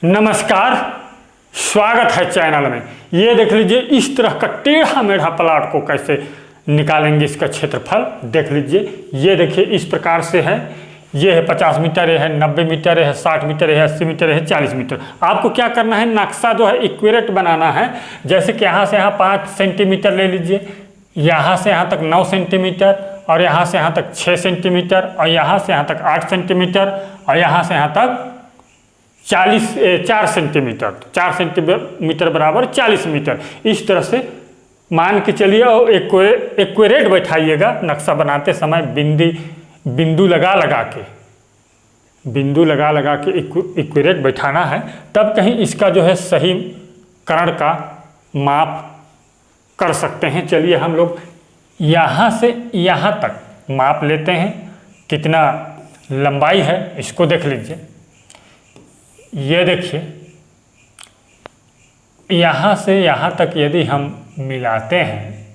नमस्कार, स्वागत है चैनल में। ये देख लीजिए इस तरह का टेढ़ा मेढ़ा प्लाट को कैसे निकालेंगे, इसका क्षेत्रफल देख लीजिए। ये देखिए इस प्रकार से है, ये है 50 मीटर, ये है 90 मीटर, ये है 60 मीटर, ये है 80 मीटर, ये है 40 मीटर। आपको क्या करना है, नक्शा जो है एक्यूरेट बनाना है। जैसे कि यहाँ से यहाँ 5 सेंटीमीटर ले लीजिए, यहाँ से यहाँ तक 9 सेंटीमीटर, और यहाँ से यहाँ तक 6 सेंटीमीटर, और यहाँ से यहाँ तक 8 सेंटीमीटर, और यहाँ से यहाँ तक 4 सेंटीमीटर। 4 सेंटीमीटर बराबर 40 मीटर। इस तरह से मान के चलिए और एक्यूरेट बैठाइएगा नक्शा बनाते समय। बिंदु लगा लगा के एक्यूरेट बैठाना है, तब कहीं इसका जो है सही कर्ण का माप कर सकते हैं। चलिए हम लोग यहाँ से यहाँ तक माप लेते हैं, कितना लंबाई है इसको देख लीजिए। ये देखिए यहाँ से यहाँ तक यदि हम मिलाते हैं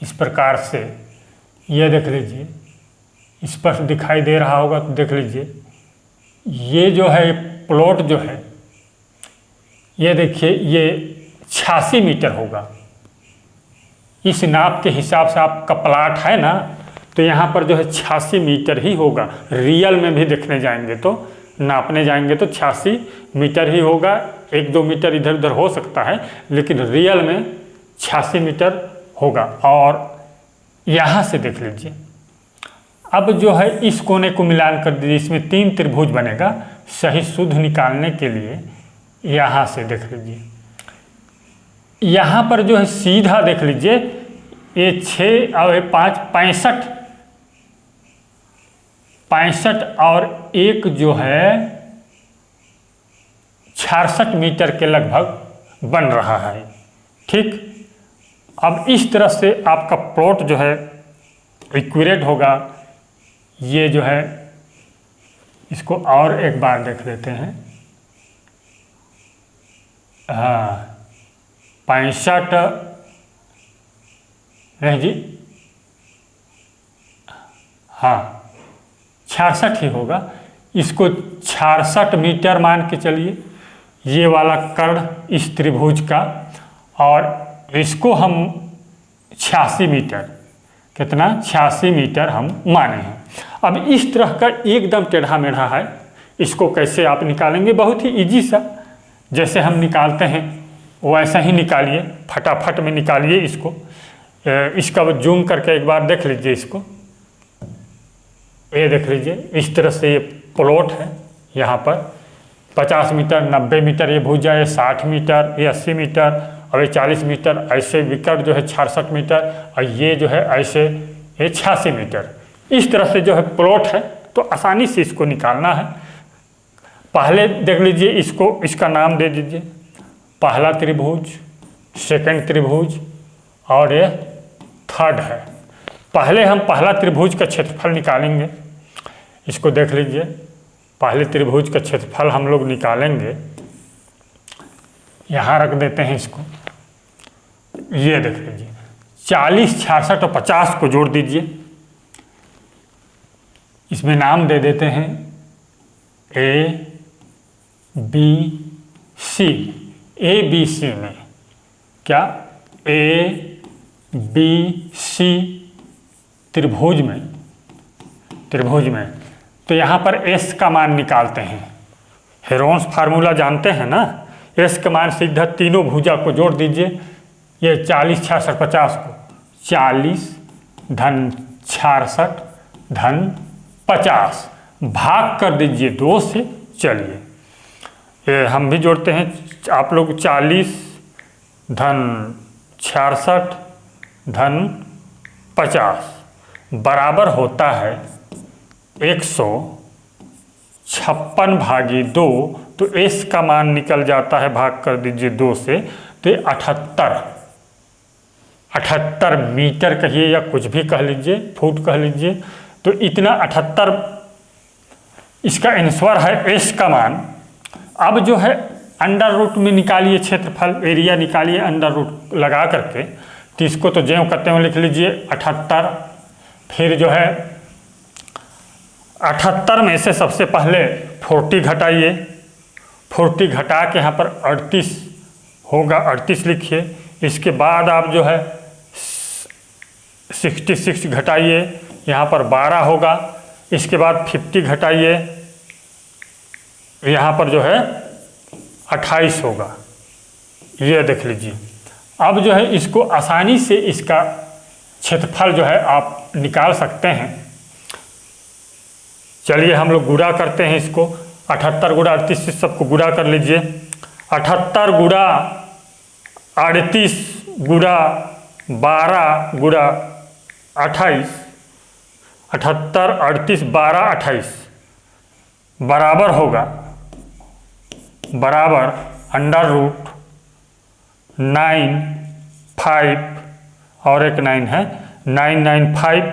इस प्रकार से, ये देख लीजिए स्पष्ट दिखाई दे रहा होगा तो देख लीजिए। ये जो है प्लॉट जो है, ये देखिए ये 86 मीटर होगा। इस नाप के हिसाब से आपका प्लाट है ना, तो यहाँ पर जो है 86 मीटर ही होगा। रियल में भी देखने जाएंगे तो, नापने जाएंगे तो 86 मीटर ही होगा। 1-2 मीटर इधर उधर हो सकता है, लेकिन रियल में 86 मीटर होगा। और यहाँ से देख लीजिए, अब जो है इस कोने को मिलान कर दीजिए, इसमें 3 त्रिभुज बनेगा। सही शुद्ध निकालने के लिए यहाँ से देख लीजिए, यहाँ पर जो है सीधा देख लीजिए, ये 6 और 5 65 और 1 जो है 66 मीटर के लगभग बन रहा है। ठीक, अब इस तरह से आपका प्लॉट जो है एक्यूरेट होगा। ये जो है इसको और एक बार देख लेते हैं। हाँ, 65 नहीं जी, हाँ 66 ही होगा। इसको 66 मीटर मान के चलिए, ये वाला कर्ण इस त्रिभुज का, और इसको हम 86 मीटर, कितना 86 मीटर हम माने हैं। अब इस तरह का एकदम टेढ़ा मेढ़ा है, इसको कैसे आप निकालेंगे? बहुत ही इजी सा, जैसे हम निकालते हैं वैसा ही निकालिए, फटाफट में निकालिए इसको। इसका जूम करके एक बार देख लीजिए इसको। ये देख लीजिए इस तरह से ये प्लॉट है। यहाँ पर 50 मीटर, 90 मीटर ये भुजा, ये 60 मीटर, ये 80 मीटर, और ये 40 मीटर। ऐसे विकट जो है 66 मीटर, और ये जो है ऐसे ये 86 मीटर। इस तरह से जो है प्लॉट है, तो आसानी से इसको निकालना है। पहले देख लीजिए इसको, इसका नाम दे दीजिए पहला त्रिभुज, सेकंड त्रिभुज, और ये थर्ड है। पहले हम पहला त्रिभुज का क्षेत्रफल निकालेंगे। इसको देख लीजिए, पहले त्रिभुज का क्षेत्रफल हम लोग निकालेंगे। यहाँ रख देते हैं इसको। ये देख लीजिए 40, 66 और 50 को जोड़ दीजिए। इसमें नाम दे देते हैं A, B, C। A, B, C में क्या, A, B, C त्रिभुज में तो यहाँ पर S का मान निकालते हैं। हेरोन्स फार्मूला जानते हैं ना, S का मान सीधा तीनों भुजा को जोड़ दीजिए। ये 40, 66, 50 को 40 धन 66 धन 50 भाग कर दीजिए 2 से। चलिए ये हम भी जोड़ते हैं, आप लोग 40 धन 66 धन 50 बराबर होता है 156 भागी 2। तो S का मान निकल जाता है, भाग कर दीजिए 2 से, तो 78 मीटर कहिए या कुछ भी कह लीजिए, फुट कह लीजिए। तो इतना 78 इसका आंसर है, S का मान। अब जो है अंडर रूट में निकालिए क्षेत्रफल, एरिया निकालिए अंडर रूट लगा करके। तो इसको तो ज्यों करते हुए लिख लीजिए 78। फिर जो है 78 में से सबसे पहले 40 घटाइए, 40 घटा के यहाँ पर 38 होगा, 38 लिखिए। इसके बाद आप जो है 66 घटाइए, यहाँ पर 12 होगा। इसके बाद 50 घटाइए, यहाँ पर जो है 28 होगा। ये देख लीजिए। अब जो है इसको आसानी से इसका क्षेत्रफल जो है आप निकाल सकते हैं। चलिए हम लोग गुणा करते हैं इसको। 78 गुणा 38 से सबको गुणा कर लीजिए। 78 गुणा 38 गुणा 12 गुणा 28, 78 38 12 28 बराबर होगा, बराबर √9 5 और एक 9 है, 995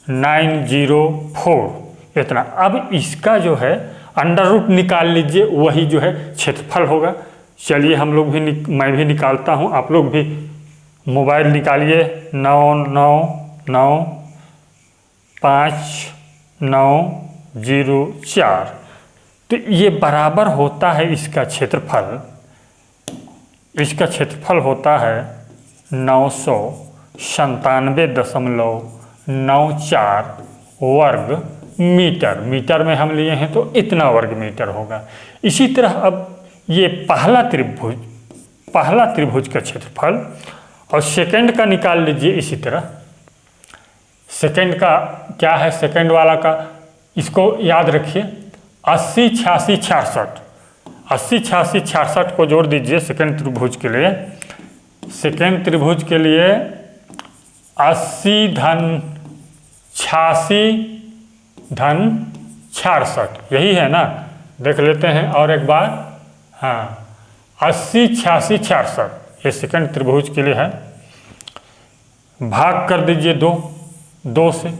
904 इतना। अब इसका जो है अंडर रूट निकाल लीजिए, वही जो है क्षेत्रफल होगा। चलिए हम लोग भी मैं भी निकालता हूँ, आप लोग भी मोबाइल निकालिए। 9995904। तो ये बराबर होता है इसका क्षेत्रफल, इसका क्षेत्रफल होता है 997.94 वर्ग मीटर। मीटर में हम लिए हैं तो इतना वर्ग मीटर होगा। इसी तरह अब ये पहला त्रिभुज का क्षेत्रफल और सेकंड का निकाल लीजिए। इसी तरह सेकंड का क्या है, सेकंड वाला का इसको याद रखिए 80 86 66। 80 86 66 को जोड़ दीजिए सेकंड त्रिभुज के लिए। सेकंड त्रिभुज के लिए 80 धन 86 धन 66 यही है ना, देख लेते हैं और एक बार। हाँ 80 86 66 ये सेकंड त्रिभुज के लिए है। भाग कर दीजिए 2 से,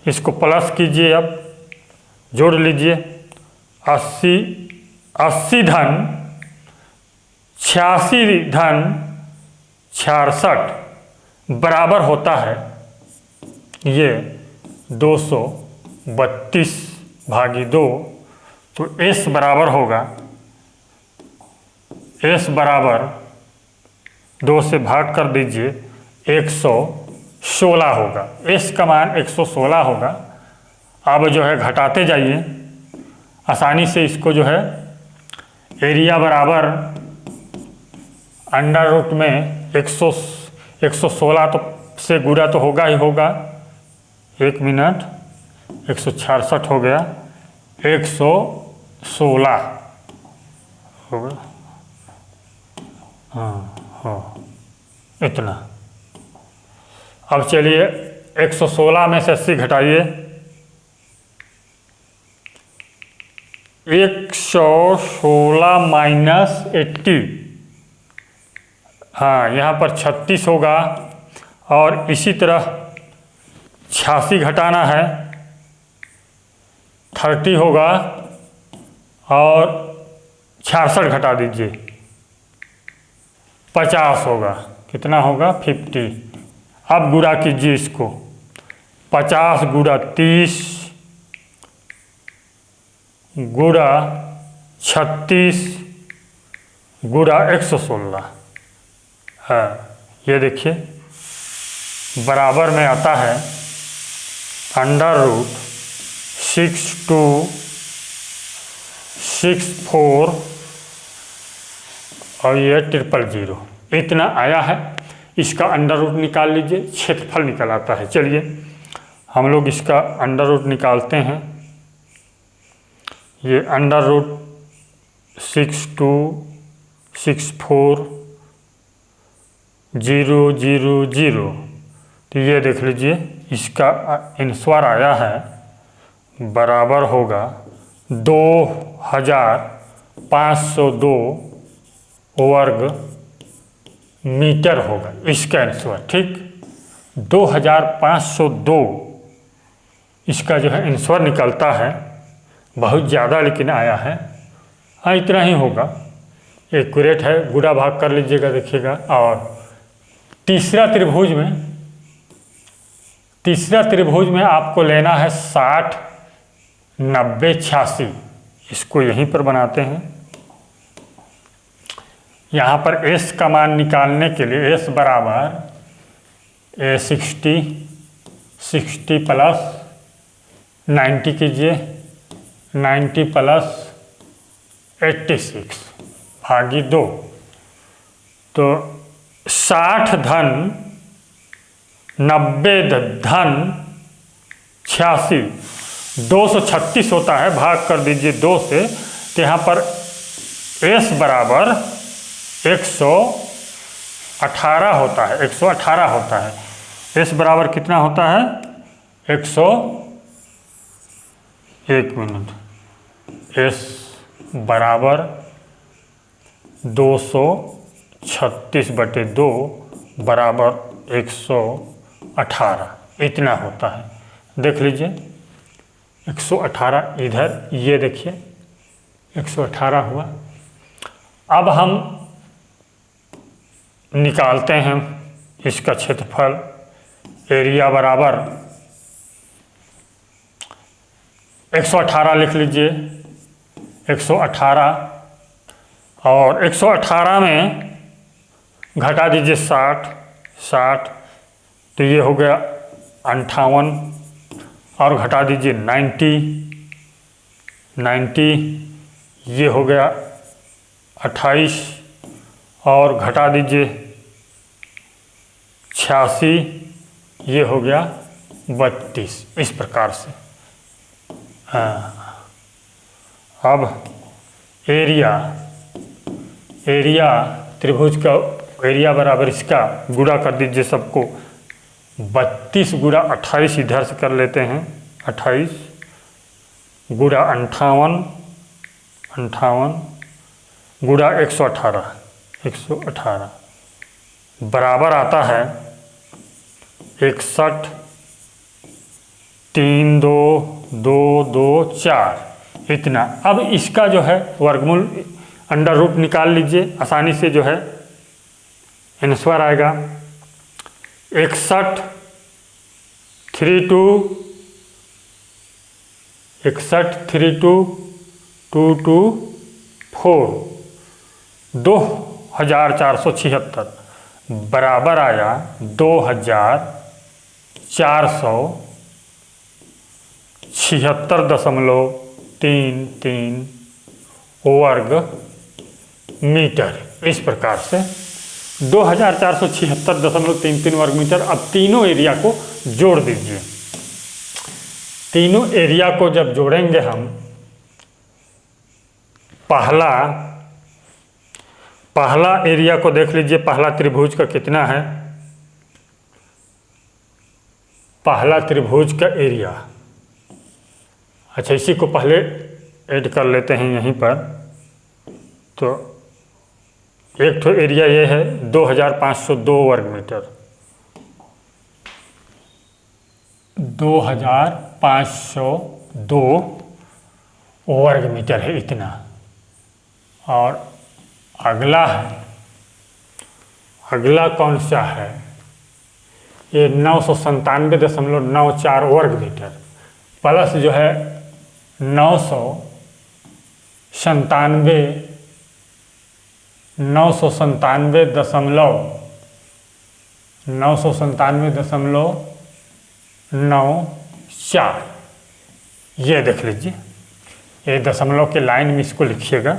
इसको प्लस कीजिए, अब जोड़ लीजिए। 80 धन 86 धन 66 बराबर होता है ये 232/2। तो S बराबर होगा, S बराबर 2 से भाग कर दीजिए 116 होगा। S का मान 116 होगा। अब जो है घटाते जाइए आसानी से इसको, जो है एरिया बराबर अंडर रूट में 116 तो से गुणा तो होगा ही होगा। 1 मिनट 166 हो गया, 116 होगा। हाँ इतना। अब चलिए 116 में से 80 घटाइए। 116 माइनस 80, हाँ यहाँ पर 36 होगा। और इसी तरह 86 घटाना है, 30 होगा। और 66 घटा दीजिए 50 होगा। कितना होगा 50। अब गुणा कीजिए इसको, 50 गुणा 30 गुणा 36 गुणा 116 है। ये देखिए बराबर में आता है अंडर रूट 6264 और ये 000 इतना आया है। इसका अंडर रूट निकाल लीजिए, क्षेत्रफल निकल आता है। चलिए हम लोग इसका अंडर रूट निकालते हैं। ये अंडर रूट 6264,000। तो ये देख लीजिए इसका आंसर आया है, बराबर होगा 2502 वर्ग मीटर होगा इसका आंसर। ठीक 2502 इसका जो है आंसर निकलता है। बहुत ज़्यादा लेकिन आया है। हाँ इतना ही होगा, एक्यूरेट है। गुणा भाग कर लीजिएगा, देखिएगा। और तीसरा त्रिभुज में आपको लेना है 60 90 86। इसको यहीं पर बनाते हैं। यहाँ पर s का मान निकालने के लिए s बराबर 60 प्लस 90 कीजिए, 90 प्लस 86 भागी 2, तो 60 धन 90 धन 86, 236 होता है। भाग कर दीजिए 2 से, तो यहाँ पर s बराबर 118 होता है, 118 होता है। s बराबर कितना होता है? 1 मिनट, s बराबर 236/2 बराबर 118, इतना होता है। देख लीजिए 118 इधर, ये देखिए 118 हुआ। अब हम निकालते हैं इसका क्षेत्रफल। एरिया बराबर 118 लिख लीजिए, 118, और 118 में घटा दीजिए 60, तो ये हो गया 58, और घटा दीजिए 90, ये हो गया 28, और घटा दीजिए 86, ये हो गया 32। इस प्रकार से अब एरिया त्रिभुज का एरिया बराबर इसका गुणा कर दीजिए सबको। 32 गुणा 28 इधर से कर लेते हैं, 28 गुणा 58 गुणा 118 बराबर आता है 61, 3, 2, 2, 2, 4, इतना। अब इसका जो है वर्गमूल अंडर रूट निकाल लीजिए, आसानी से जो है आंसर आएगा 61 3 2 2 2 4 2476 बराबर आया 2476.33 वर्ग मीटर। इस प्रकार से 2476.33 वर्ग मीटर। अब तीनों एरिया को जोड़ दीजिए। तीनों एरिया को जब जोड़ेंगे हम, पहला एरिया को देख लीजिए, पहला त्रिभुज का कितना है। पहला त्रिभुज का एरिया, अच्छा इसी को पहले ऐड कर लेते हैं यहीं पर। तो एक तो एरिया ये है 2502 वर्ग मीटर, 2502 वर्ग मीटर है इतना। और अगला कौन सा है, ये 997.94 वर्ग मीटर प्लस जो है 997.94, ये देख लीजिए। ये दशमलव के लाइन में इसको लिखिएगा।